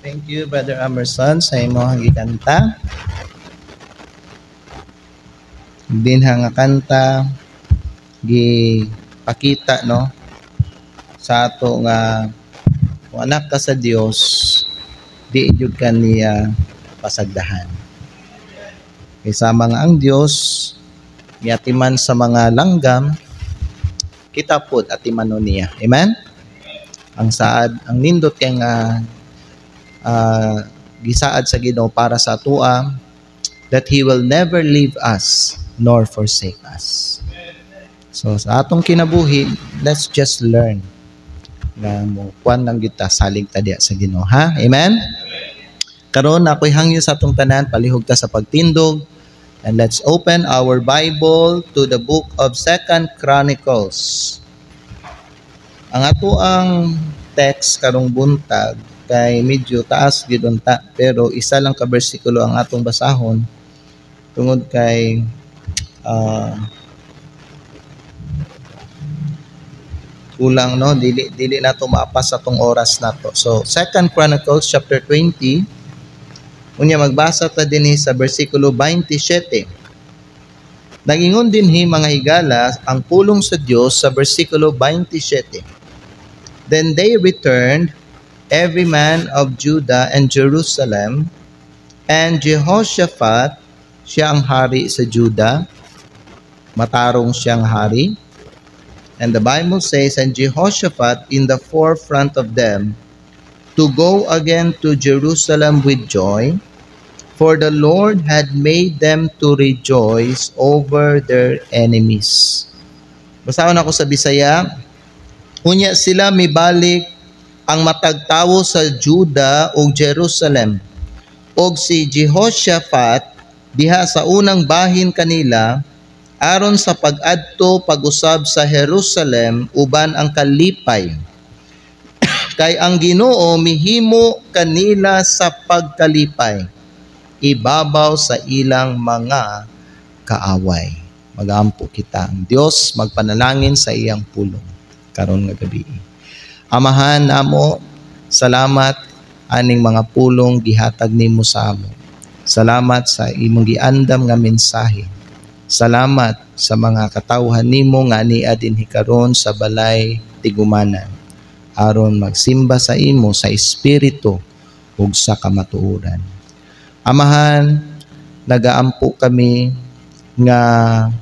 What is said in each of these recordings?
Thank you, Brother Emerson, sa imong gikanta. Dinha nga kanta gipakita no sa ato nga kung anak ka sa Dios, di jud kaniya pasagdahan. Kasama nga ang Dios miatiman sa mga langgam, kita pod atimanon niya. Amen. Ang saad, ang nindot kay nga gisaad sa Ginoo para sa atua that He will never leave us nor forsake us. So sa atong kinabuhi, let's just learn na mo kuan lang kita salig ta diya sa Ginoo, ha? Amen. Karon ako'y hangyo sa atong tanan, palihog ta sa pagtindog, and let's open our Bible to the book of 2 Chronicles. Ang ato ang text karong buntag kay medyo taas gid unta, pero isa lang ka bersikulo ang atong basahon tungod kay kulang no, dili nato maapas sa tong oras nato. So 2 Chronicles chapter 20, unya magbasa ta dinhi sa bersikulo 27. Nagingon dinhi mga higala ang pulong sa Dios sa bersikulo 27. Then they returned, every man of Judah and Jerusalem, and Jehoshaphat, siya ang hari sa Judah, matarong siyang hari. And the Bible says, and Jehoshaphat in the forefront of them, to go again to Jerusalem with joy, for the Lord had made them to rejoice over their enemies. Basahon ako sa Bisaya. Unya sila mibalik ang matagtawo sa Juda o Jerusalem, og si Jehoshaphat diha sa unang bahin kanila aron sa pag-adto pag-usab sa Jerusalem uban ang kalipay. Kay ang Ginoo mihimo kanila sa pagkalipay, ibabaw sa ilang mga kaaway. Magampo kita ang Dios, magpanalangin sa iyang pulong karon nga gabi. Amahan namo, salamat aning mga pulong gihatag nimo sa amo. Salamat sa imong giandam nga mensahe. Salamat sa mga katawhan nimo nga anía dinhi karon sa balay tigumanan aron magsimba sa imo sa espiritu ug sa kamatuoran. Amahan, nagaampo kami nga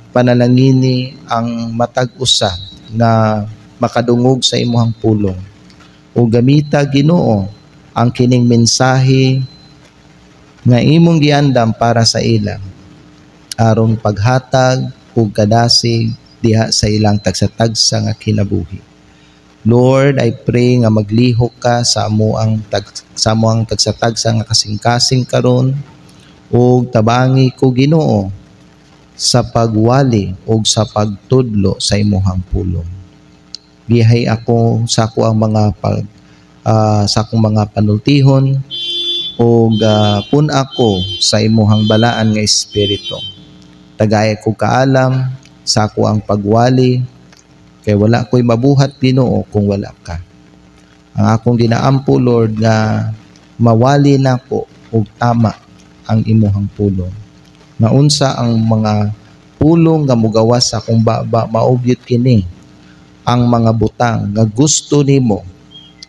panalangini ang matag usa nga makadungog sa imong pulong. O gamita Ginoo ang kining mensahe nga imong giandam para sa ilang aron paghatag ug kadasig diha sa ilang tagsa-tagsa nga kinabuhi. Lord, I pray nga maglihok ka sa amoang tagsa-tagsa nga kasing-kasing karon ug tabangi ko Ginoo sa pagwali ug sa pagtudlo sa imong pulong. Gihay ako sa ako ang mga sa akong mga panultihon ug pun ako sa imuhang balaan nga espiritu. Tagay ko kaalam sa ako ang pagwali kay wala ko'y mabuhat Ginoo kung wala ka. Ang akong ginaampo Lord nga mawali nako ug tama ang imuhang pulong. Naunsa ang mga pulong nga mugawas sa akong baba maugyot kini ang mga butang nga gusto nimo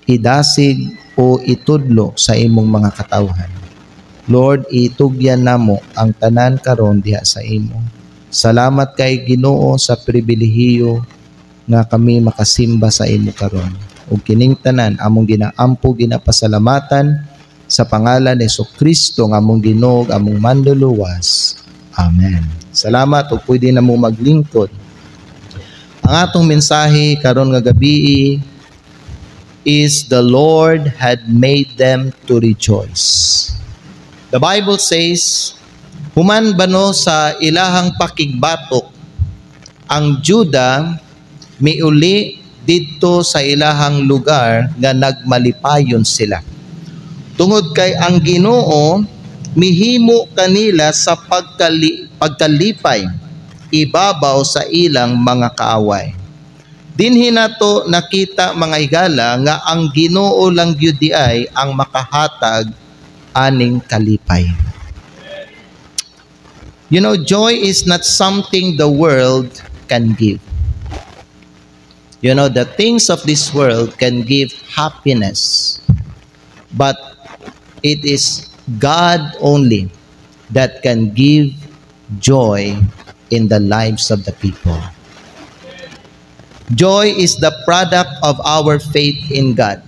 idasig o itudlo sa imong mga katawhan. Lord, itugyan namo ang tanan karon diha sa imo. Salamat kay Ginoo sa pribilehiyo nga kami makasimba sa imo karon. Ug kining tanan among ginaampo ginapasalamatan sa pangalan ni Jesucristo nga among Ginoo, among manluluwas. Amen. Salamat ug pwede na mo maglingkod. Ang atong mensahe karon nga gabi is the Lord had made them to rejoice. The Bible says, human bano sa ilahang pakigbatok, ang Juda miuli didto sa ilahang lugar nga nagmalipayon sila. Tungod kay ang Ginoo mihimo kanila sa pagkalipay ibabaw sa ilang mga kaaway. Dinhi nato nakita mga higala nga ang Ginoo lang gyud di ay ang makahatag aning kalipay. You know, joy is not something the world can give. You know, the things of this world can give happiness, but it is God only that can give joy in the lives of the people. Joy is the product of our faith in God.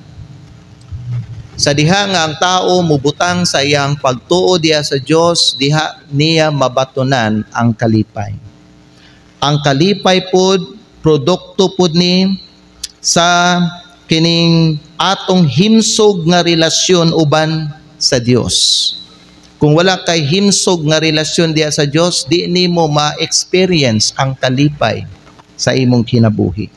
Sa diha nga ang tao mubutang sa iyang pagtuo diha sa Dios, diha niya mabatunan ang kalipay. Ang kalipay pod produkto pod ni sa kining atong himsog nga relasyon uban sa Dios. Kung wala kay himsog nga relasyon diha sa Dios, di nimo ma-experience ang kalipay sa imong kinabuhi.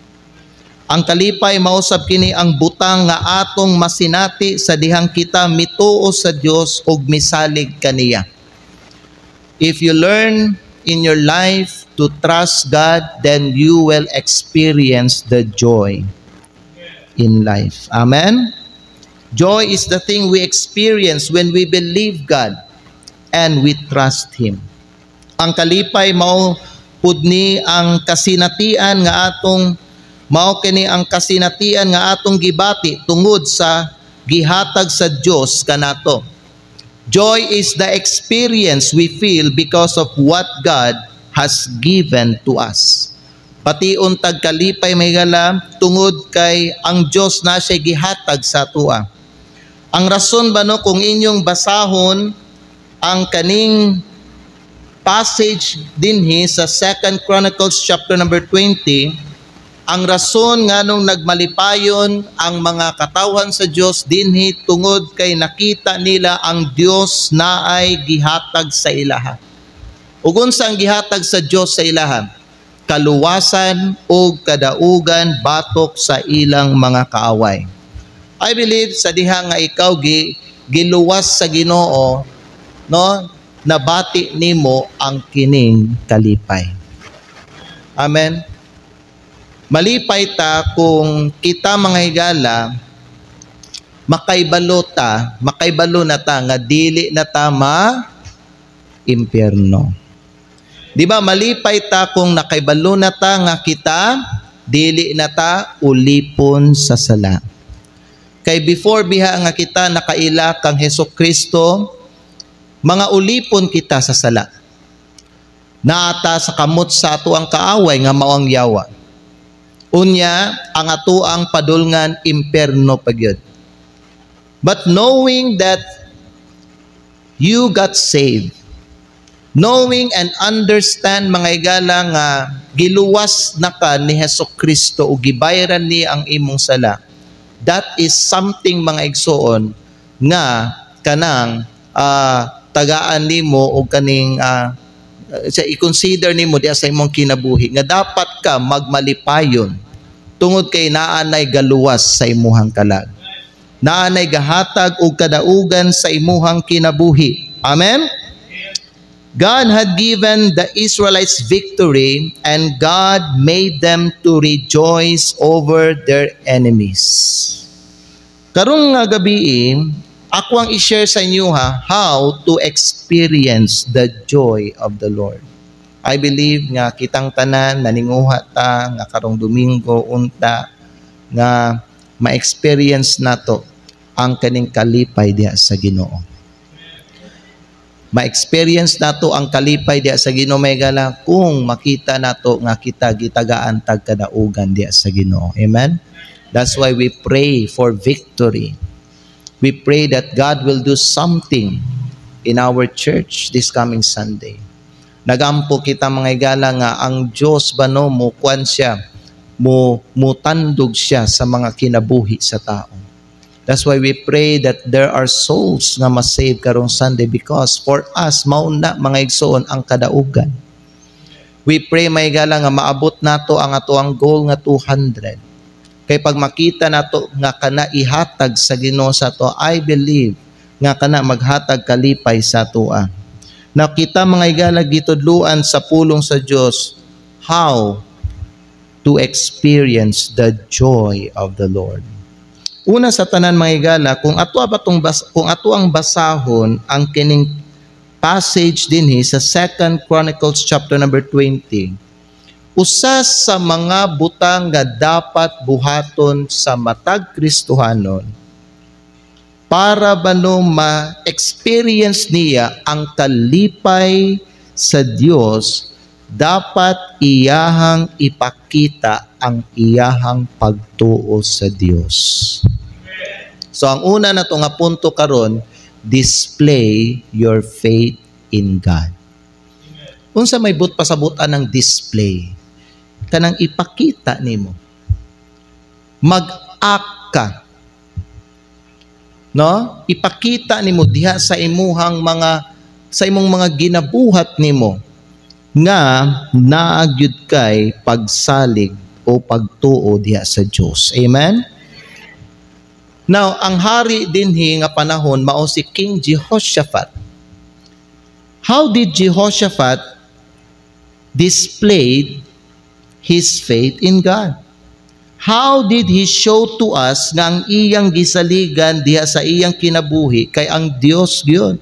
Ang kalipay mausab kini ang butang nga atong masinati sa dihang kita mituo sa Dios ug misalig kaniya. If you learn in your life to trust God, then you will experience the joy in life. Amen? Joy is the thing we experience when we believe God and we trust Him. Ang kalipay mao pudni ang kasinatian nga atong mao kini ang kasinatian nga atong gibati tungod sa gihatag sa Dios kanato. Joy is the experience we feel because of what God has given to us. Pati untag kalipay mahigala tungod kay ang Dios na siya gihatag sa atua. Ang rason ba no kung inyong basahon ang kaning passage dinhi sa 2 Chronicles chapter number 20, ang rason nga nung nagmalipayon ang mga katawhan sa Dios dinhi tungod kay nakita nila ang Dios na ay gihatag sa ilaha. Ug unsa ang gihatag sa Dios sa ilaha? Kaluwasan o kadaugan batok sa ilang mga kaaway. I believe sa diha nga ikaw giluwas sa Ginoo, no, nabati nimo ang kining kalipay. Amen. Malipay ta kung kita mga higala makaibalo na ta nga dili na ta impyerno. Di ba malipay ta kung nakaibalo na ta nga kita dili na ta ulipon sa sala. Kay before biha nga kita nakaila kang Hesukristo, mga ulipon kita sa sala. Naata sa kamot sa ato ang kaaway nga mao ang yawa. Unya, ang ato ang padulngan imperno pagyud. But knowing that you got saved, knowing and understand mga higala nga giluwas na ka ni Hesukristo o gibayaran ni ang imong sala, that is something mga igsoon nga kanang tagaan nimo o kaning sa i-consider nimo diya sa imong kinabuhi nga dapat ka magmalipayon tungod kay naanay galuwas sa imuhang kalag. Naanay gahatag og kadaugan sa imuhang kinabuhi. Amen? God had given the Israelites victory and God made them to rejoice over their enemies. Karong nga gabi, ako ang i-share sa inyo how to experience the joy of the Lord. I believe nga kitang tanan naninguha ta nga karong Domingo unta nga ma-experience nato ang kaning kalipay diha sa Ginoo. Ma-experience nato ang kalipay diha sa Ginoo megala kung makita nato nga kita gitagaan tag kadaugan diha sa Ginoo. Amen. That's why we pray for victory. We pray that God will do something in our church this coming Sunday. Nagampo kita mga higala nga ang Dios bano mo kuan siya, mutandog siya sa mga kinabuhi sa tao. That's why we pray that there are souls nga ma-save karong Sunday because for us mauna mga igsoon ang kadaugan. We pray mga higala nga maabot nato ang ato ang goal nga 200. Kay pag makita nato nga kana ihatag sa Ginoo sa to, I believe nga kana maghatag kalipay sa toa. Nakita mga higala gitudluan sa pulong sa Dios how to experience the joy of the Lord. Una sa tanan mga higala, kung ato ang basahon ang kining passage dinhi sa 2 Chronicles chapter number 20, usa sa mga butang nga dapat buhaton sa matag Kristohanon para bano ma-experience niya ang kalipay sa Dios, dapat iyahang ipakita ang iyahang pagtuo sa Dios. So ang una na nga punto karon, display your faith in God. Unsa may pasabutan ng display? Kanang ipakita nimo. Mag-act ka. No? Ipakita nimo diha sa imong mga ginabuhat nimo nga naagyud kay pagsalig o pagtuo diha sa Dios. Amen. Now, ang hari dinhi nga panahon mao si King Jehoshaphat. How did Jehoshaphat displayed his faith in God? How did he show to us nga ang iyang gisaligan diha sa iyang kinabuhi kay ang Dios gyud?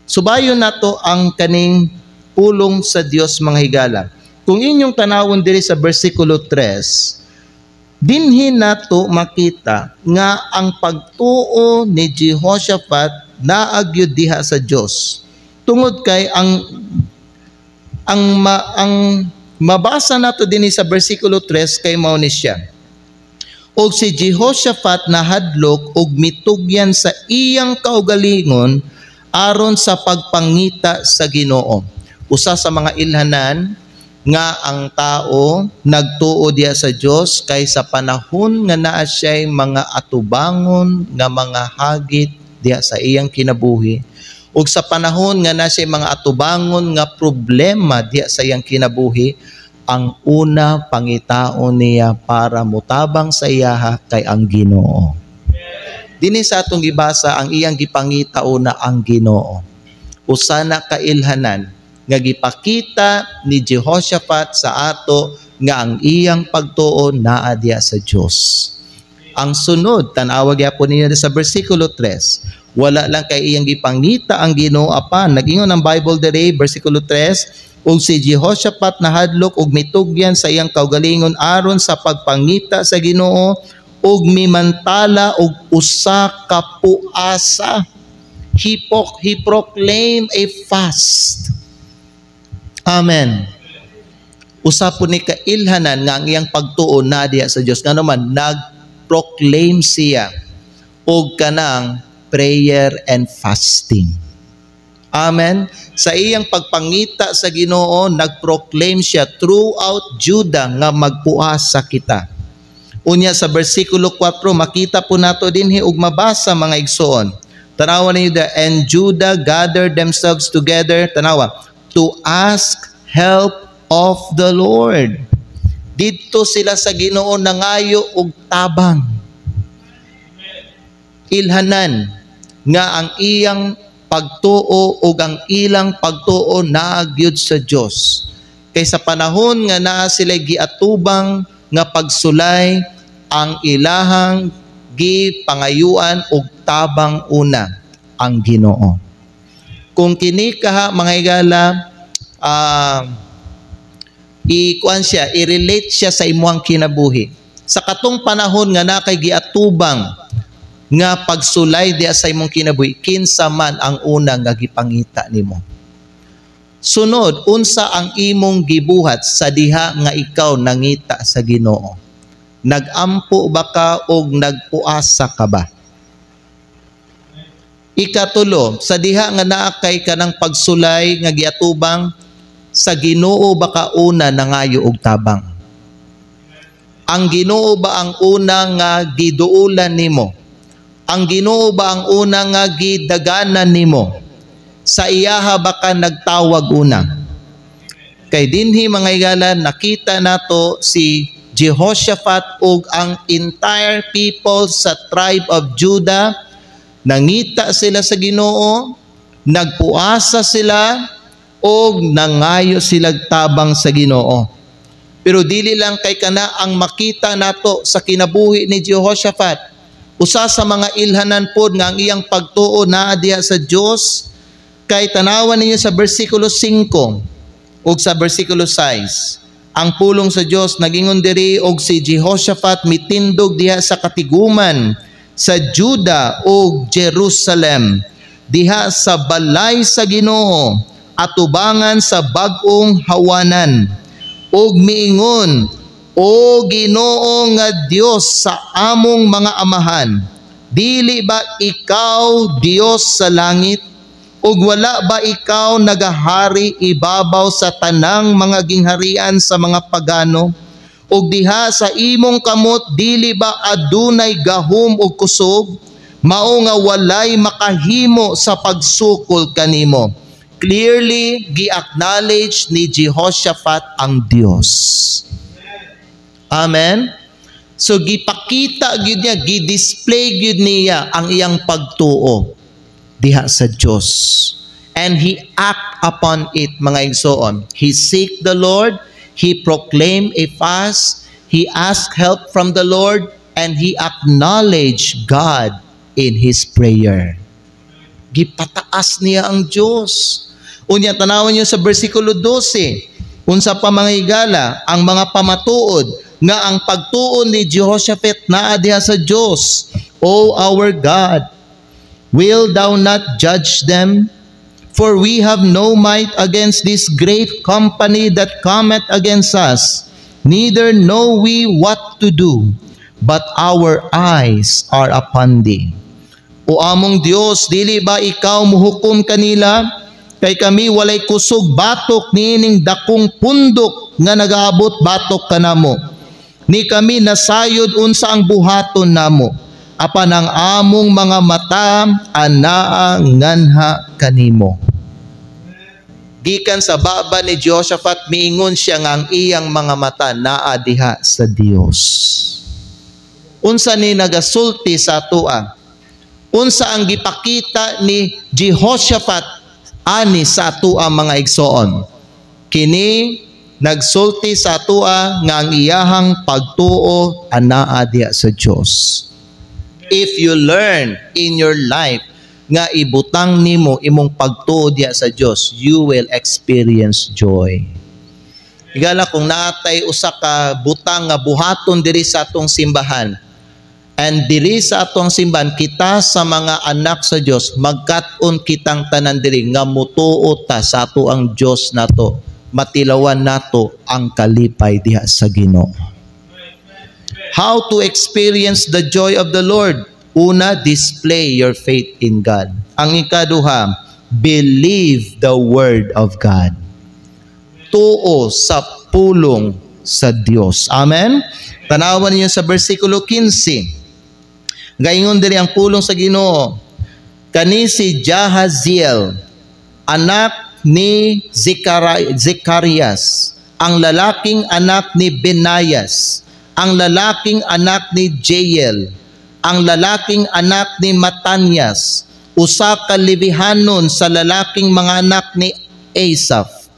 Subayon nato ang kaning pulong sa Dios mga higala. Kung inyong tanawon diri sa bersikulo 3, dinhi nato makita nga ang pagtuo ni Jehoshaphat naagyud diha sa Dios. Tungod kay ang mabasa nato dinhi sa bersikulo 3 kay mao ni siya. Og si Jehoshaphat nahadlok og mitugyan sa iyang kaugalingon aron sa pagpangita sa Ginoo. Usa sa mga ilhanan nga ang tao nagtuo diha sa Dios kay sa panahon nga naa siya'y mga atubangon nga mga hagit diha sa iyang kinabuhi, ug sa panahon nga naa siya'y mga atubangon nga problema diha sa iyang kinabuhi, ang una pangitaon niya para mutabang sa iyaha kay ang Ginoo. Dinhi sa atong gibasa ang iyang gipangita una ang Ginoo. Usa na kailhanan nga gipakita ni Jehoshaphat sa ato nga ang iyang pagtuo naa diha sa Dios. Ang sunod tan-awa gyapon ninyo sa bersikulo 3. Wala lang kay iyang gipangita ang Ginoo apan nagingon ang Bible diri bersikulo 3, ug si Jehoshaphat nahadlok og mitugyan sa iyang kaugalingon aron sa pagpangita sa Ginoo ug mimantala og usa ka puasa. He proclaimed a fast. Amen. Usa po ni kailhanan nga ang iyang pagtuo na diha sa Dios. Nga naman nag-proclaim siya og kanang prayer and fasting. Amen. Sa iyang pagpangita sa Ginoo, nag-proclaim siya throughout Judah nga magpuasa kita. Unya sa bersikulo 4 makita po nato dinhi ug mabasa mga igsoon. Tanawa ninyo and Judah gathered themselves together, tanawa, to ask help of the Lord. Dito sila sa Ginoo nangayo og tabang. Ilhanan nga ang iyang pagtuo o ang ilang pagtuo naagyud sa Dios. Kay sa panahon nga naa sila giatubang nga pagsulay, ang ilahang gipangayuan og tabang una ang Ginoo. Kung kini kaha mga higala, i-relate siya sa imuhang kinabuhi. Sa katong panahon nga na kay giatubang nga pagsulay diya sa imong kinabuhi, kinsa man ang una nga gipangita nimo. Sunod, unsa ang imong gibuhat sa diha nga ikaw nangita sa Ginoo? Nagampo ba ka o nagpuasa ka ba? Ikatulo, sa diha nga naa kay kanang pagsulay nga giatubang, sa Ginoo ba ka una nangayo og tabang? Ang Ginoo ba ang una nga giduulan nimo? Ang Ginoo ba ang una nga gidaganan nimo? Sa iyaha ba ka nagtawag una? Kay dinhi mga higala nakita nato si Jehoshaphat ug ang entire people sa tribe of Judah, nangita sila sa Ginoo, nagpuasa sila og nangayo sila tabang sa Ginoo. Pero dili lang kay kana ang makita nato sa kinabuhi ni Jehoshaphat. Usa sa mga ilhanan pod nga ang iyang pagtuo naa diha sa Dios, kay tanawan ninyo sa bersikulo 5 ug sa bersikulo 6. Ang pulong sa Dios nagingon diri og si Jehoshaphat mitindog diha sa katiguman sa Juda ug Jerusalem, diha sa balay sa Ginoo, atubangan sa bag-ong hawanan, ug miingon, O Ginoo nga Dios sa among mga amahan, dili ba ikaw Dios sa langit? Ug wala ba ikaw nagahari ibabaw sa tanang mga gingharian sa mga pagano? Ug diha sa imong kamot dili ba adunay gahom ug kusog? Mao nga walay makahimo sa pagsukol kanimo. Clearly gi-acknowledge ni Jehoshaphat ang Dios. Amen. So gipakita gyud niya, gi-display gyud niya ang iyang pagtuo diha sa Dios. And he act upon it, mga igsoon. He seek the Lord, he proclaim a fast, he ask help from the Lord, and he acknowledge God in his prayer. Gipataas niya ang Dios. Unya tanawon niyo sa bersikulo 12. Unsa pa mga higala ang mga pamatuod nga ang pagtuon ni Jehoshaphat naa diha sa Dios. O our God, will thou not judge them? For we have no might against this great company that cometh against us, neither know we what to do, but our eyes are upon thee. O among Dios, dili ba ikaw muhukom kanila? Kay kami walay kusog batok niining dakong pundok nga nagaabot batok kanamo. Ni kami nasayod unsa ang buhaton namo. Apan ang among mga mata anaa nganha kanimo. Gikan sa baba ni Jehoshaphat, miingon siya nga ang iyang mga mata naa diha sa Dios. Unsa ni nagasulti sa atoa? Unsa ang gipakita ni Jehoshaphat ani sa atoa mga igsoon? Kini nagsulti sa atoa nga ang iyahang pagtuo anaa diha sa Dios. If you learn in your life nga ibutang nimo imong pagtuo diha sa Dios, you will experience joy. Igala kung naatay usa ka butang nga buhaton diri sa atong simbahan, and diri sa atong simbahan kita sa mga anak sa Dios, magkat-on kitang tanan diri nga mutuo ta sa ato ang Dios nato, matilawan nato ang kalipay diha sa Ginoo. How to experience the joy of the Lord? Una, display your faith in God. Ang ikaduha, believe the word of God. Tuo sa pulong sa Dios. Amen? Tanawan niyo sa bersikulo 15. Gaingon diri ang pulong sa Ginoo. Kani si Jahaziel, anak ni Zecharias, ang lalaking anak ni Benayas, ang lalaking anak ni Jael, ang lalaking anak ni Matanyas, usa ka Levihanon sa lalaking mga anak ni Asaph.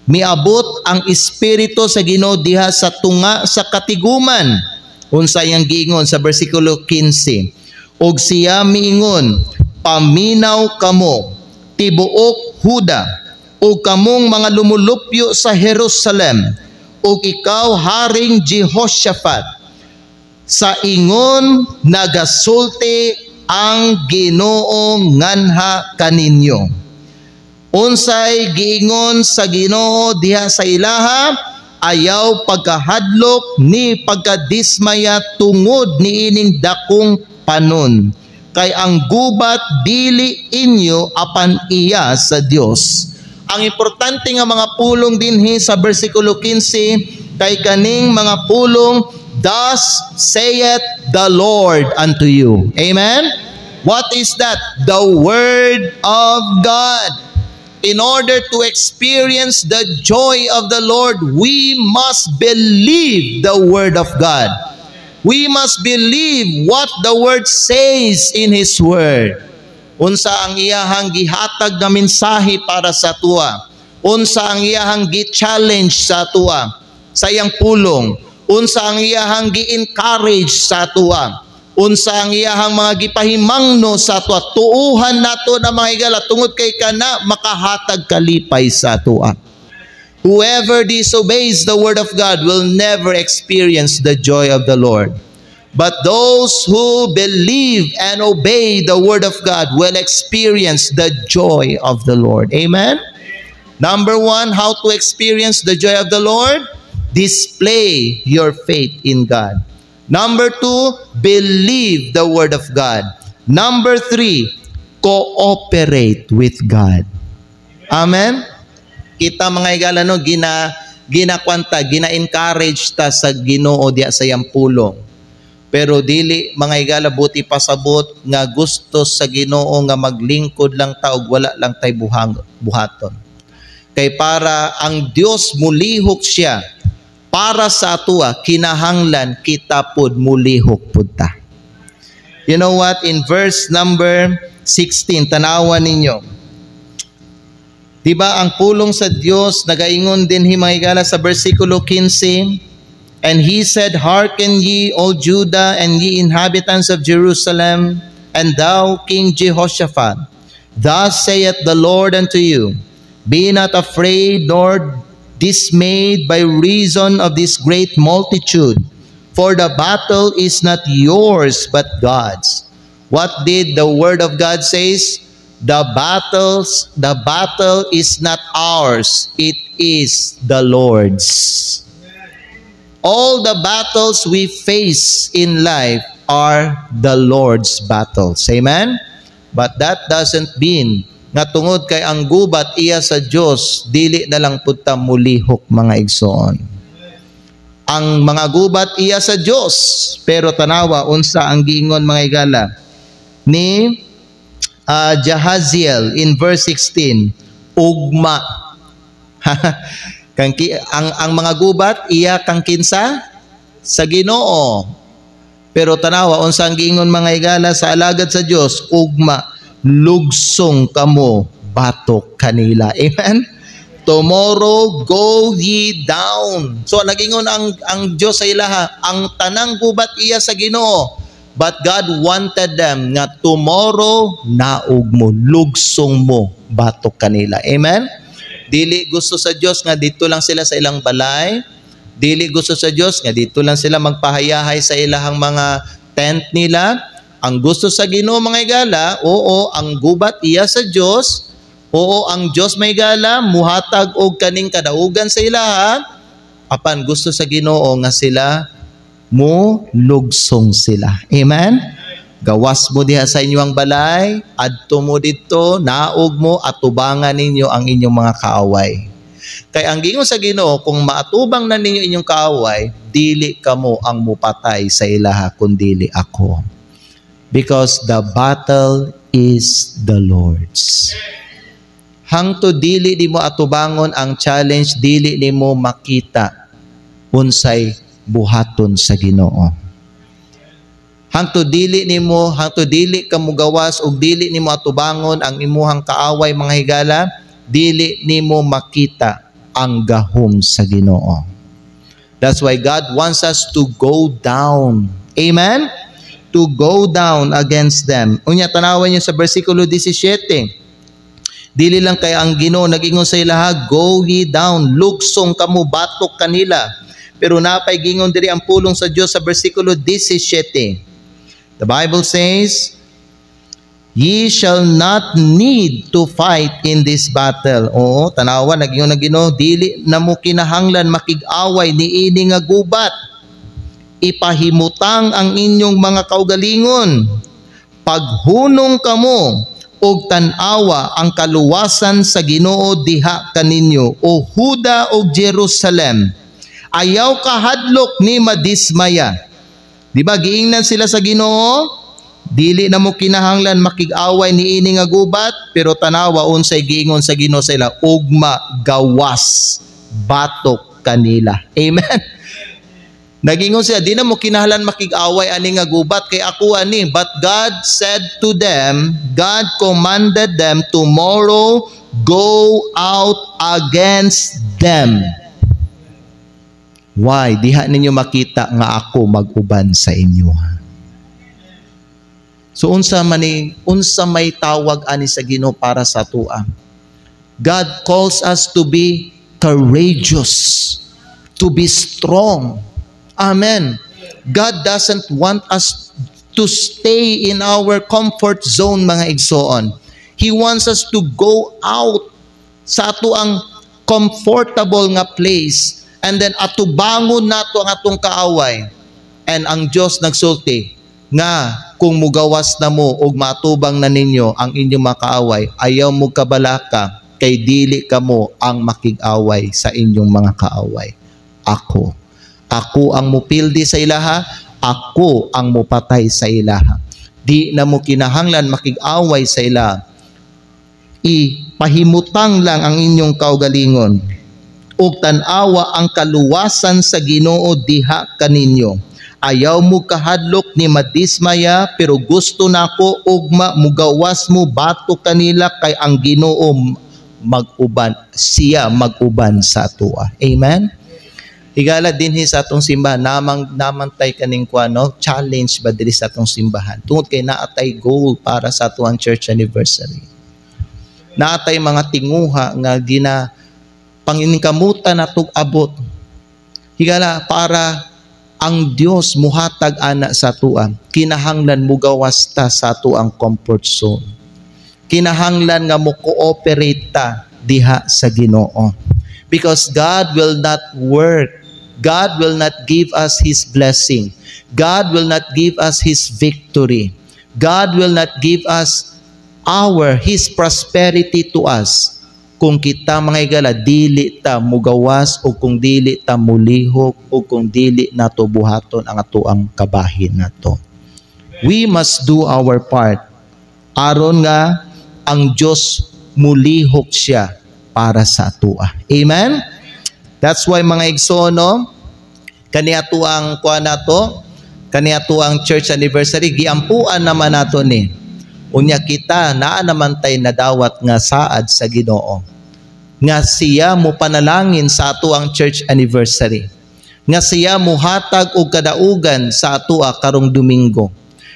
Miabot ang espiritu sa Ginoo diha sa tunga sa katiguman. Unsa yang giingon sa bersikulo 15. Og siya miingon, paminaw kamo, tibuok Huda, o kamong mga lumulupyo sa Jerusalem, o ikaw Haring Jehoshaphat, sa ingon nagasulti ang Ginoo nganha kaninyo. Unsay giingon sa Ginoo diha sa ilaha, ayaw pagkahadlok ni pagkadismaya tungod niining dakong panon. Kay ang gubat dili inyo apan iya sa Dios. Ang importante nga mga pulong dinhi sa bersikulo 15 kay kaning mga pulong, thus saith the Lord unto you. Amen? What is that? The Word of God. In order to experience the joy of the Lord, we must believe the Word of God. We must believe what the Word says in His Word. Unsa ang iyahang gihatag na mensahe para sa tuwa. Unsa ang iyahang gi-challenge sa tuwa. sa iyang pulong, unsa ang iyahang gi-encourage sa atoa, unsa ang iyahang mga gipahimangno sa atoa, tuuhan nato na mga higala tungod kay kana makahatag kalipay sa atoa. Whoever disobeys the word of God will never experience the joy of the Lord. But those who believe and obey the word of God will experience the joy of the Lord. Amen? Number one, how to experience the joy of the Lord? Display your faith in God. Number two, believe the word of God. Number three, cooperate with God. Amen? Kita mga higala no, gina-encourage ta sa Ginoo diya sa iyang pulong. Pero dili mga higala buti pasabot nga gusto sa Ginoo nga maglingkod lang ta og wala lang tay buhaton. Kay para ang Dios mulihok siya para sa atoa, kinahanglan kita pod mulihok pud ta. You know what? In verse number 16, tanawan ninyo. Diba ang pulong sa Dios nagaingon din himahigala sa versikulo 15, and he said, "Hearken ye, O Judah, and ye inhabitants of Jerusalem, and thou King Jehoshaphat, thus saith the Lord unto you, be not afraid nor dismayed by reason of this great multitude, for the battle is not yours but God's." What did the word of God says? The battle is not ours, it is the Lord's. All the battles we face in life are the Lord's battles. Amen? But that doesn't mean nga tungod kay ang gubat iya sa Dios, dili na lang pud ta mulihok mga igsoon. Ang mga gubat iya sa Dios, pero tanawa unsa ang giingon mga higala ni Jahaziel in verse 16, ugma. ang mga gubat iya kang kinsa sa Ginoo. Pero tanawa unsa ang giingon mga higala sa alagad sa Dios, ugma, lugsong kamo batok kanila. Amen. Tomorrow go ye down. So nagingon ang Dios sa ilaha, ang tanang gubat iya sa Ginoo. But God wanted them nga tomorrow naog mo, lugsong mo, batok kanila. Amen? Dili gusto sa Diyos nga dito lang sila sa ilang balay. Dili gusto sa Diyos nga dito lang sila magpahayahay sa ilahang mga tent nila. Ang gusto sa Ginoo mga higala, oo, ang gubat iya sa Diyos. Oo, ang Diyos may higala, muhatag og kaning kadaugan sa ilaha. Apan gusto sa Ginoo nga sila mo lugsong sila. Amen? Gawas mo diha sa inyong balay, adto mo dito, naog mo, atubangan ninyo ang inyong mga kaaway. Kay ang gingon sa Ginoo, kung maatubang na ninyo inyong kaaway, dili kamo ang mupatay sa ilaha kundili ako. Because the battle is the Lord's. Hangto dili di mo atubangon ang challenge, dili ni mo makita unsay buhaton sa Ginoo. Hangtod dili ka mugawas ug dili nimo atubangon ang imuhang kaaway mga higala, dili nimo makita ang gahom sa Ginoo. That's why God wants us to go down. Amen? To go down against them. Unya tanawan niyo sa bersikulo 17. Dili lang kay ang Ginoo nag-ingon sa ilaha, go ye down, lugsong kamo batok kanila. Pero napay gingon diri ang pulong sa Dios sa bersikulo 17. The Bible says, ye shall not need to fight in this battle. Oo, tanawa, nag-ingon na Ginoo, dili na mo kinahanglan makig-away ni ini nga gubat. Ipahimutang ang inyong mga kaugalingon. Paghunong kamo, og tan-awa ang kaluwasan sa Ginoo diha kaninyo, o Huda o Jerusalem. Ayaw kahadlok ni madismaya. Di ba giingnan sila sa Ginoo? Dili na mo kinahanglan makig-away ni ini nga gubat, pero tanawa unsay giingon sa Ginoo sa ila, ugma gawas batok kanila. Amen. Nagingon siya, di na mo kinahanglan makig-away ani nga gubat kay ako ani, but God said to them, God commanded them, tomorrow go out against them. Why? Diha ninyo makita nga ako mag-uban sa inyo. So unsa may tawag ani sa Ginoo para sa tua. God calls us to be courageous, to be strong. Amen. God doesn't want us to stay in our comfort zone, mga igsoon. He wants us to go out sa ato ang comfortable nga place, and then atubangon nato ang atong kaaway. And ang Dios nagsulti nga kung mugawas na mo og matubang na ninyo ang inyong makaaway, ayaw mo kabalaka kay dili kamo ang makig-away sa inyong mga kaaway. Ako ang mupildi sa ilaha, ako ang mupatay sa ilaha. Di na mo kinahanglan makig-away sa ilaha. Ipahimutang lang ang inyong kaugalingon ug tan-awa ang kaluwasan sa Ginoo diha kaninyo. Ayaw mo kahadlok ni madismaya, pero gusto nako ugma mugawas mo bato kanila kay ang Ginoo mag-uban, siya mag-uban sa atoa. Amen. Higala dinhi sa atong simbahan namantay kaning kuano challenge ba diri sa atong simbahan tungod kay naatay goal para sa atuang church anniversary. Naatay mga tinguha nga panginikamutan natog abot. Higala para ang Dios muhatag ana sa tua, kinahanglan mugawas ta sa atuang comfort zone. Kinahanglan nga mo cooperate ta diha sa Ginoo. Because God will not work. God will not give us His blessing. God will not give us His victory. God will not give us His prosperity to us kung kita mga igala dili ta mugawas o kung dili ta mulihok o kung dili nato buhaton ang atuang kabahin nato. We must do our part aron nga ang Dios mulihok siya para sa atua. Amen. That's why mga igsono kani atuang kuan nato, kani atuang church anniversary giampuan naman nato ni. Unya kita naa naman tay nadawat nga saad sa Ginoo nga siya mo panalangin sa ato ang church anniversary, nga siya mo hatag og kadaugan sa atoa karong Domingo,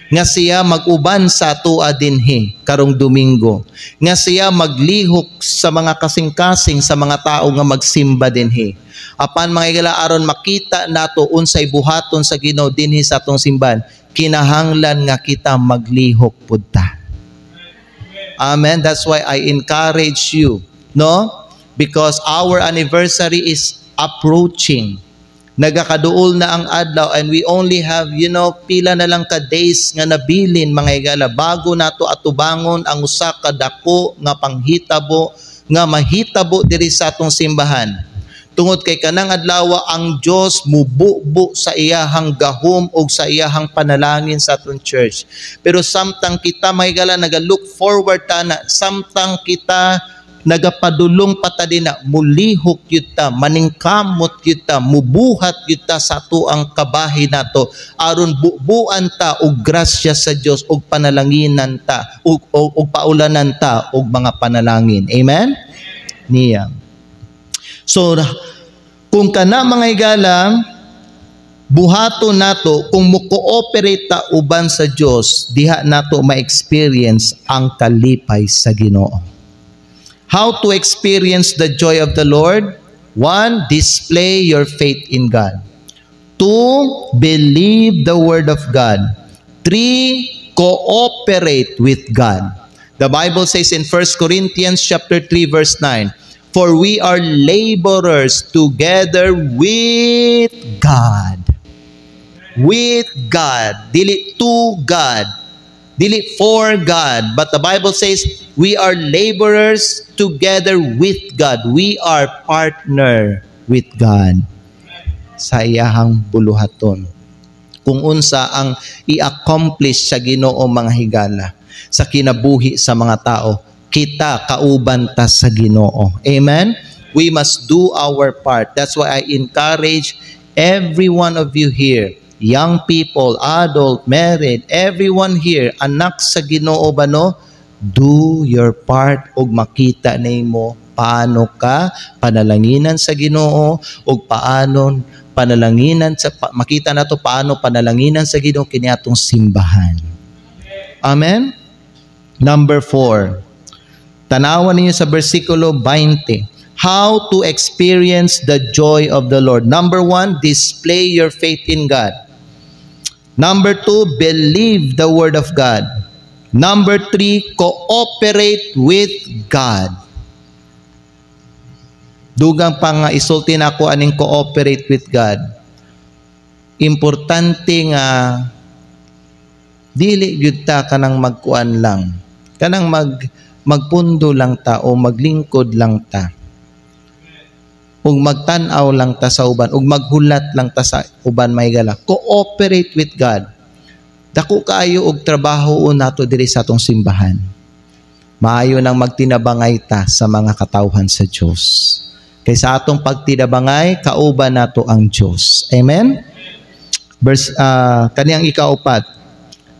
nga siya mag-uban sa atoa dinhi karong Domingo, nga siya maglihok sa mga kasing-kasing sa mga tao nga magsimba dinhi. Apan mga igala aron makita nato unsay buhaton sa Ginoo dinhi sa atong simbahan, kinahanglan nga kita maglihok pud ta. Amen. That's why I encourage you, no? Because our anniversary is approaching. Nagakaduol na ang adlaw and we only have, pila na lang ka days nga nabilin mga igala bago nato atubangon ang usa ka dako nga panghitabo nga mahitabo diri sa atong simbahan. Tungod kay kanang adlaw ang Dios mububo sa iyahang gahom o sa iyahang panalangin sa atong church. Pero samtang kita mga igala naga-look forward ta na, samtang kita nagapadulong pata din na mulihok yuta, maningkamot yuta, mubuhat yuta sa atuang kabahin nato aron bubuan ta og grasya sa Dios og panalanginan ta og paulanan ta og mga panalangin. Amen. Niya. So kung kana mga igala buhaton nato kung mo-cooperate ta uban sa Dios, diha nato ma-experience ang kalipay sa Ginoo. How to experience the joy of the Lord? 1, display your faith in God. 2, believe the word of God. 3, cooperate with God. The Bible says in 1 Corinthians chapter 3 verse 9, for we are laborers together with God. With God. Dili to God. Dili for God. But the Bible says, we are laborers together with God. We are partner with God. Sa iyahang buluhaton. Kung unsa ang i-accomplish sa Ginoo mga higala. Sa kinabuhi sa mga tao. Kita kauban ta sa Ginoo. Amen? We must do our part. That's why I encourage every one of you here, young people, adult, married, everyone here, anak sa Ginoo ba no? Do your part ug makita nimo paano ka panalanginan sa Ginoo ug paano panalanginan makita nato paano panalanginan sa Ginoo kiniadtong simbahan. Amen. Number 4. Tanawan ninyo sa bersikulo 20. How to experience the joy of the Lord. Number 1, display your faith in God. Number 2, believe the word of God. Number 3, cooperate with God. Dugang pa nga isulti na ako aning cooperate with God. Importante nga dili gyud ta kanang magkuan lang. Kanang magpundo lang ta o maglingkod lang ta. Ug magtan-aw lang ta sa uban, ug maghulat lang ta sa uban may gala. Cooperate with God. Dako kaayo og trabaho nato diri sa atong simbahan. Maayo nang magtinabangay ta sa mga katawhan sa Dios. Kay sa atong pagtinabangay, kauban nato ang Dios. Amen. Kaniyang ikaapat.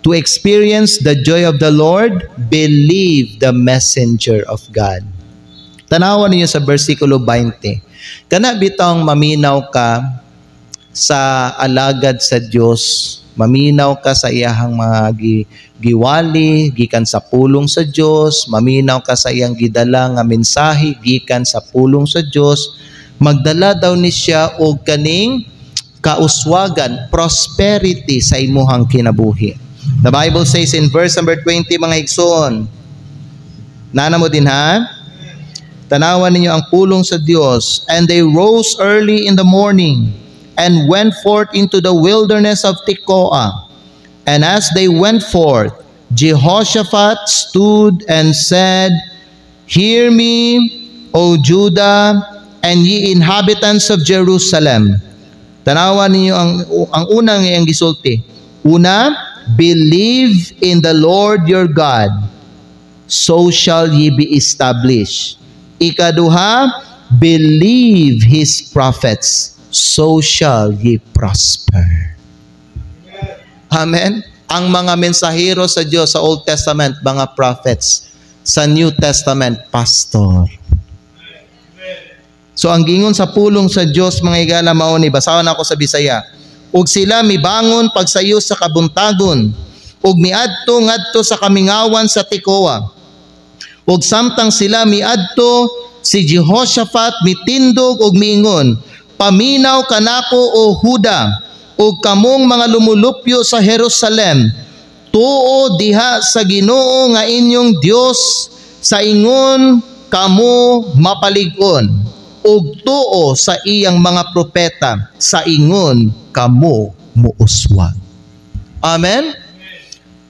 To experience the joy of the Lord, believe the messenger of God. Tanawan niyo sa bersikulo 20. Kana bitang maminaw ka sa alagad sa Dios, maminaw ka sa iyahang mga giwali gikan sa pulong sa Dios, maminaw ka sa iyang gidala nga mensahe gikan sa pulong sa Dios, magdala daw ni siya og kaning kauswagan, prosperity sa imuhang kinabuhi. The Bible says in verse number 20 mga igsoon. Nana mo din ha? Tanawan ninyo ang pulong sa Dios. And they rose early in the morning and went forth into the wilderness of Tekoa. And as they went forth, Jehoshaphat stood and said, Hear me, O Judah, and ye inhabitants of Jerusalem. Tanawan ninyo ang unang iyang gisulti. Una, believe in the Lord your God, so shall ye be established. Ikaduha, believe His prophets, so shall ye prosper. Amen. Ang mga mensahero sa Diyos sa Old Testament, mga prophets. Sa New Testament, pastor. So ang gingon sa pulong sa Diyos, mga igala mao ni, basahan ako sa Bisaya. Ug sila mibangon pagsayo sa kabuntagon, ug miadto ngadto sa kamingawan sa Tekoa. Ug samtang sila miadto, si Jehoshaphat mitindog ug miingon, Paminaw kanako o Huda, ug kamong mga lumulupyo sa Jerusalem, tuo diha sa Ginoo nga inyong Dios, sa ingon kamo mapalig-on, ug tuo sa iyang mga propeta, sa ingon kamo muuswag. Amen.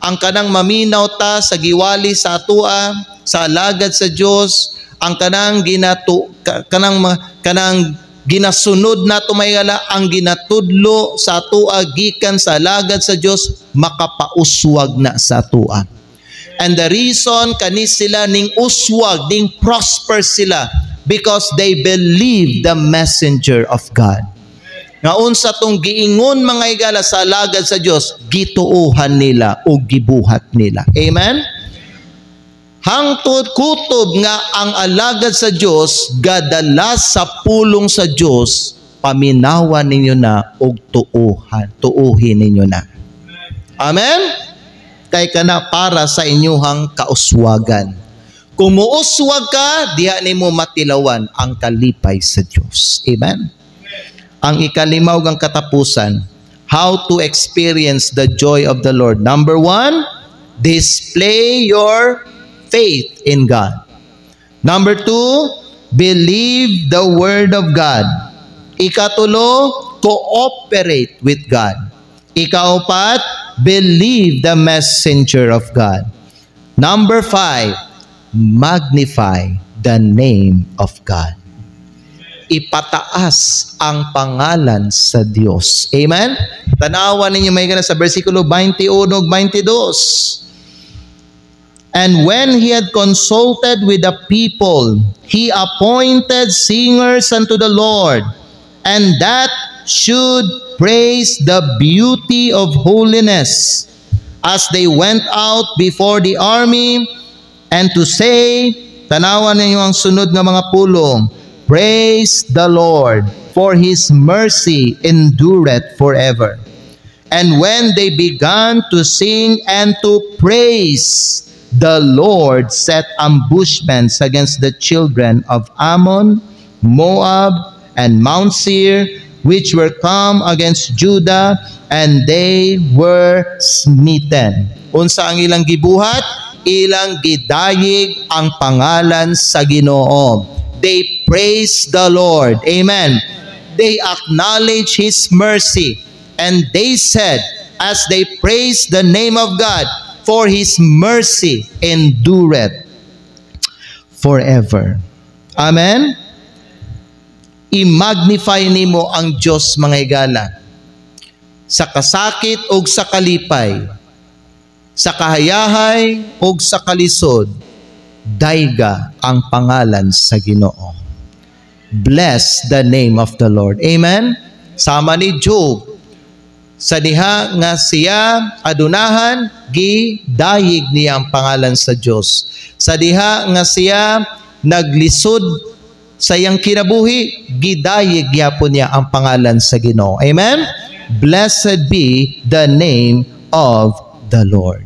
Ang kanang maminaw ta sa giwali sa atua, sa alagad sa Dios, ang kanang kanang ginasunod nato mayala, ang ginatudlo sa atua gikan sa alagad sa Dios, makapauswag na sa atua. And the reason kani sila ning uswag, ning prosper sila, because they believe the messenger of God. Nga unsa tong giingon mga igala sa alagad sa Dios, gituohan nila o gibuhat nila. Amen. Hangtod kutob nga ang alagad sa Dios gadalas sa pulong sa Dios, paminawan ninyo na og tuuhin ninyo na. Amen. Kay kana para sa inyuhang kauswagan. Kung muuswag ka, diha nimo matilawan ang kalipay sa Dios. Amen. Ang ikalimaw ang katapusan, how to experience the joy of the Lord. Number 1, display your faith in God. Number 2, believe the word of God. Ikatulo, cooperate with God. Ikaapat, believe the messenger of God. Number 5, magnify the name of God. Ipataas ang pangalan sa Diyos. Amen? Tanawan ninyo may gana sa versikulo 21 ug 22. And when he had consulted with the people, he appointed singers unto the Lord, and that should praise the beauty of holiness, as they went out before the army, and to say, tanawan ninyo ang sunod nga mga pulong, praised the Lord, for his mercy endureth forever. And when they began to sing and to praise, the Lord set ambushments against the children of Ammon, Moab, and Mount Seir, which were come against Judah, and they were smitten. Unsa ang ilang gibuhat? Ilang gidayig ang pangalan sa Ginoo. They praise the Lord. Amen. They acknowledge his mercy. And they said, as they praised the name of God, for his mercy endureth forever. Amen? I-magnify nimo ang Diyos, mga higala. Sa kasakit o sa kalipay, sa kahayahay o sa kalisod, dayga ang pangalan sa Ginoo. Bless the name of the Lord. Amen? Sama ni Job, sa diha nga siya adunahan, gidayig niya ang pangalan sa Diyos. Sa diha nga siya naglisod sa iyang kinabuhi, gidayig yapon niya ang pangalan sa Ginoo. Amen? Blessed be the name of the Lord.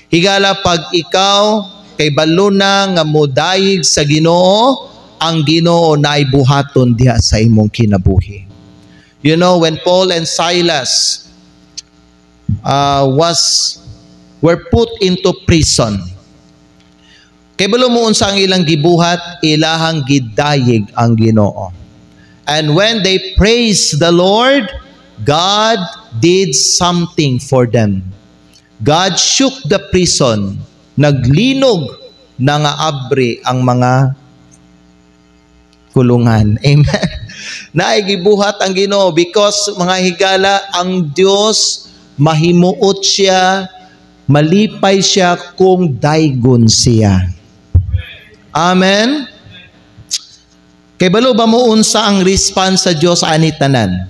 Higala, pag ikaw kay baluna nga modayig sa Ginoo, ang Ginoo na ibuhaton diha sa imong kinabuhi. You know, when Paul and Silas were put into prison, kay balumuon sa ang ilang gibuhat, ilahang gidayig ang Ginoo. And when they praised the Lord, God did something for them. God shook the prison, naglinog na nga abri ang mga kulungan. Amen. Naigibuhat ang Ginoo because, mga higala, ang Dios mahimuot siya, malipay siya kung daygon siya. Amen? Kay balo ba mo unsa ang response sa Dios ani tanan?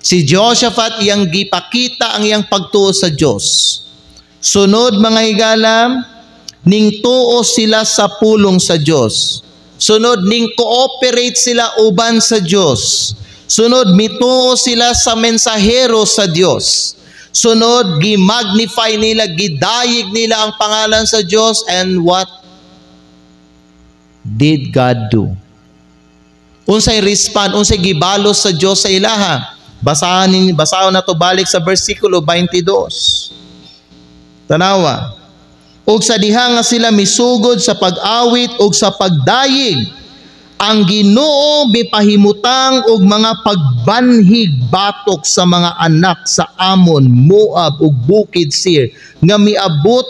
Si Jehoshaphat iyang gipakita ang iyang pagtuo sa Dios. Sunod, mga higala, ning tuo sila sa pulong sa Dios. Sunod, ning cooperate sila uban sa Dios. Sunod, mituo sila sa mensahero sa Dios. Sunod, gi-magnify nila, gidayig nila ang pangalan sa Dios. And what did God do? Unsay respond, unsay gibalos sa Dios sa ilaha? Basahon na to balik sa versikulo 22. Tanawa. Og sa diha nga sila misugod sa pag-awit og sa pagdayig, ang Ginoo mipahimutang og mga pagbanhig batok sa mga anak sa Ammon, Moab ug Bukid Seir nga miabot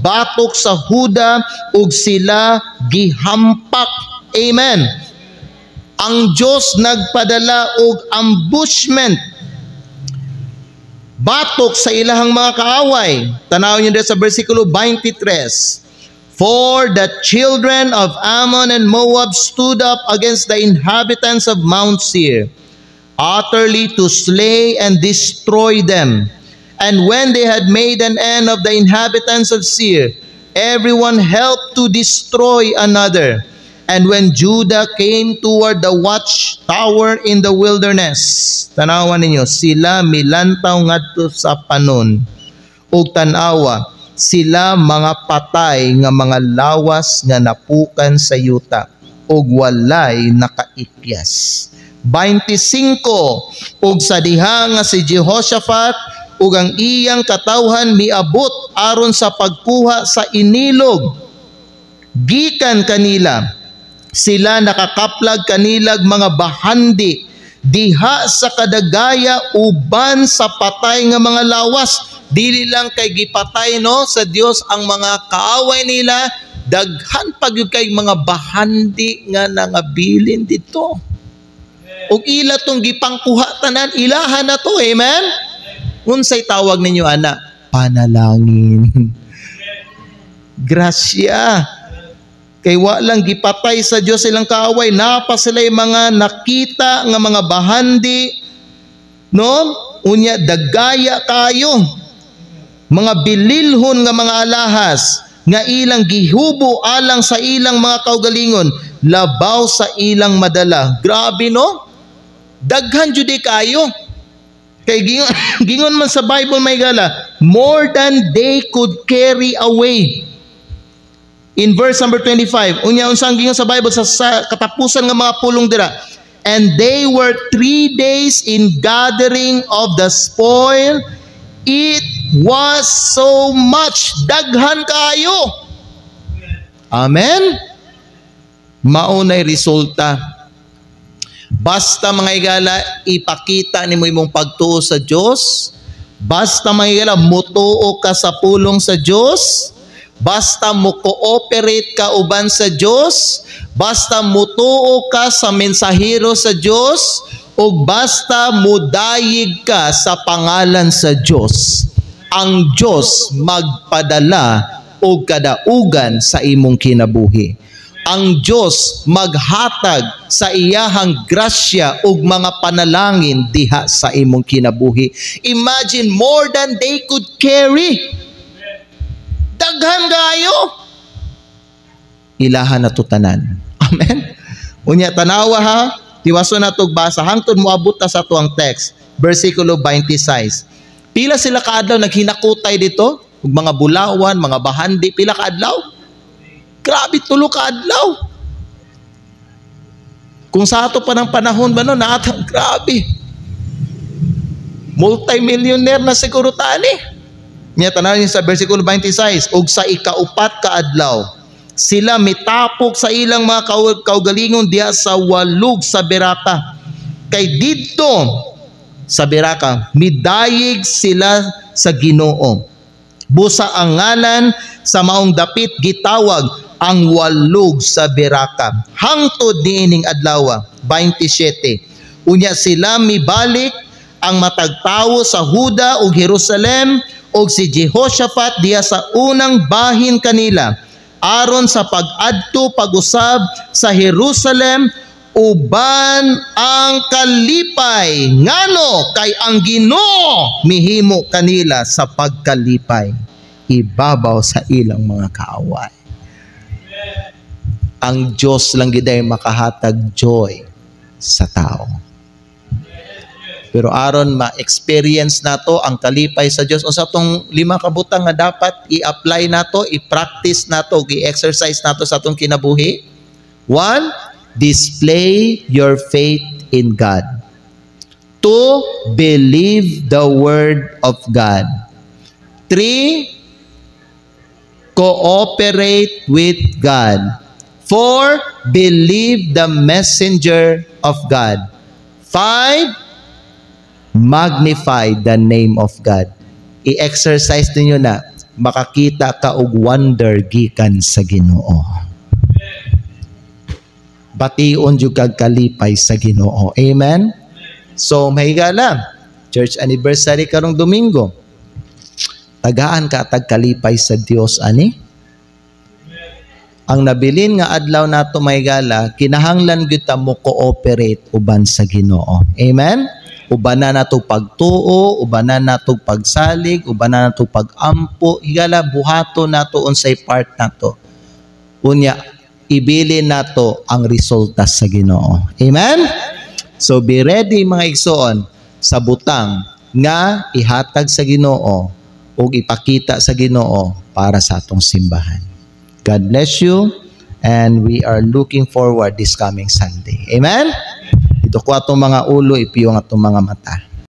batok sa Huda ug sila gihampak. Amen. Ang Diyos nagpadala og ambushment batok sa ilahang mga kaaway. Tanawin niyo sa versikulo 23. For the children of Ammon and Moab stood up against the inhabitants of Mount Seir, utterly to slay and destroy them. And when they had made an end of the inhabitants of Seir, everyone helped to destroy another. And when Judah came toward the watchtower in the wilderness, tanawan ninyo, sila milantaw ngadto sa panon. Ug tanawa, sila mga patay nga mga lawas nga napukan sa yuta, ug walay nakaikyas. 25. Ug sa diha nga si Jehoshaphat ug ang iyang katawhan miabot aron sa pagkuha sa inilog gikan kanila, sila nakakaplag kanilag mga bahandi diha sa kadagaya uban sa patay nga mga lawas. Dili lang kay gipatay no sa Dios ang mga kaaway nila, daghan pag yung kay mga bahandi nga nangabilin dito. Ug ila tong gipangkuha tanan, ilahan na to. Amen. Unsay tawag ninyo ana? Panalangin. Grasya. Kay wa lang gipatay sa Dios ilang kaaway, napa sila mga nakita nga mga bahandi, no? Unya dagaya kayo. Mga bililhon nga mga alahas nga ilang gihubo alang sa ilang mga kaugalingon, labaw sa ilang madala. Grabe no? Daghan jud kayo. Kay gingon man sa Bible may gala, more than they could carry away. In verse number 25, unsang gingon sa Bible sa katapusan nga mga pulong dira, and they were 3 days in gathering of the spoil. It was so much. Daghan kayo. Amen? Maunay resulta. Basta mga igala, ipakita ni mo imong pagtuo sa Diyos. Basta mga igala, mutuo ka sa pulong sa Diyos. Basta mo cooperate ka uban sa Diyos. Basta mutuo ka sa mensahero sa Diyos. O basta mudayig ka sa pangalan sa Diyos. Ang Diyos magpadala o kadaugan sa imong kinabuhi. Ang Diyos maghatag sa iyahang grasya ug mga panalangin diha sa imong kinabuhi. Imagine, more than they could carry. Daghan kayo. Ilahan na tutanan. Amen? Unya, tanawa ha, tiwaso na itong basa, hangtod mo abot na sa tuang text, versikulo 26. Pila sila kaadlaw naghinakutay dito? Ug mga bulawan, mga bahandi, pila kaadlaw? Grabe, 3 kaadlaw. Kung sa ato pa ng panahon ba no, naatang grabe. Multi-millionaire na siguro tani. Niya tanaw sa versikulo 26, ug sa ikaupat kaadlaw, sila mitapok sa ilang mga kaugalingon diha sa walog sa Beraka. Kay didto sa Beraka, midayig sila sa Ginoo. Busa ang ngalan sa maong dapit gitawag ang walog sa Beraka. Hangtod niining adlaw 27. Unya sila mibalik ang matagtawo sa Huda ug Jerusalem ug si Jehoshaphat diha sa unang bahin kanila aron sa pag-adto pag-usab sa Jerusalem uban ang kalipay. Ngano kay ang Ginoo mihimo kanila sa pagkalipay ibabaw sa ilang mga kaaway. Ang Diyos lang giday makahatag joy sa tao. Pero aron ma-experience nato ang kalipay sa Diyos, o sa itong 5 kabutang nga dapat i-apply nato, i-practice nato, i-exercise nato sa itong kinabuhi. 1, display your faith in God. 2, believe the word of God. 3, cooperate with God. 4, believe the messenger of God. 5, magnify the name of God. I-exercise ninyo na, makakita ka og wonder gikan sa Ginoo. Bation jud kag kalipay sa Ginoo. Amen? So, mahigala, church anniversary karong Domingo. Tagaan ka tag kalipay sa Dios ani? Ang nabilin nga adlaw nato mahigala, kinahanglan gyud ta mo cooperate uban sa Ginoo. Amen? Ubanan nato pagtuo, ubanan nato pagsalig, ubanan nato pagampo, higala buhato nato unsay part nato. Unya, ibilin nato ang resulta sa Ginoo. Amen? So be ready mga igsoon sa butang nga ihatag sa Ginoo o ipakita sa Ginoo para sa atong simbahan. God bless you, and we are looking forward this coming Sunday. Amen? Ito ko atong mga ulo, ipiyo nga atong mga mata.